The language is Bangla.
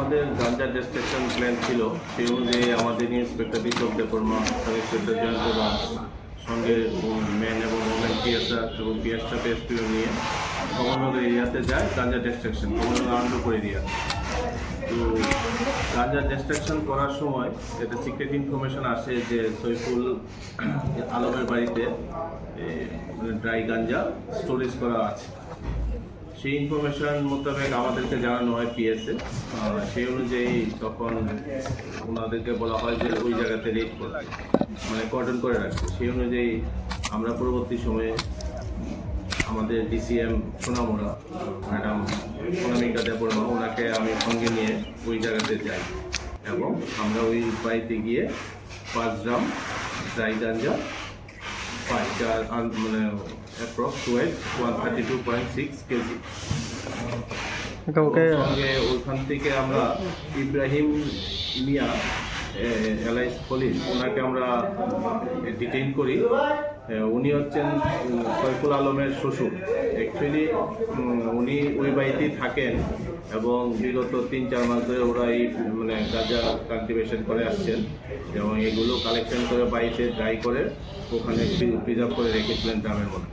আমাদের গাঞ্জা ডিস্ট্রাকশন প্ল্যান ছিল, সেই অনুযায়ী আমাদের inspector Deepak Debbarma, sub inspector Jayanta Das, সঙ্গে ম্যান এবং ওমেন পিএসআর এবং পিএসটাফ এসপিও নিয়ে কমলনগর এরিয়াতে যায় গাঞ্জা ডিস্ট্রাকশন, কমলনগর আনন্দপুর এরিয়া। তো গাঞ্জা ডিস্ট্রাকশন করার সময় একটা সিক্রেট ইনফরমেশন আসে যে সৈফুল আলমের বাড়িতে ড্রাই গাঞ্জা স্টোরেজ করা আছে। সেই ইনফরমেশন মোতাবেক আমাদেরকে জানানো হয় পিএসএ। সেই অনুযায়ী তখন ওনাদেরকে বলা হয় যে ওই জায়গাতে রেড করতে, মানে কর্ডন করে রাখতে। সেই অনুযায়ী আমরা পরবর্তী সময়ে আমাদের ডিসিএম সোনামুড়া ম্যাডাম সোনামিকা দেববর্মা, ওনাকে আমি সঙ্গে নিয়ে ওই জায়গাতে যাই এবং আমরা ওই বাড়িতে গিয়ে 5 গ্রাম ড্রাই গাঞ্জা পাই, যার মানে অ্যাপ্রক্স ওয়েট 132.6 কেজি। সঙ্গে ওইখান থেকে আমরা ইব্রাহিম মিয়া এলআইস পুলিশ, ওনাকে আমরা ডিটেইন করি। উনি হচ্ছেন সৈফুল আলমের শ্বশুর। অ্যাকচুয়ালি উনি ওই বাড়িতেই থাকেন এবং বিগত 3-4 মাস ধরে ওরা এই মানে গাঁজা কাল্টিভেশন করে আসছেন এবং এগুলো কালেকশন করে বাড়িতে ড্রাই করে ওখানে প্রিজার্ভ করে রেখেছিলেন ড্রামের মধ্যে।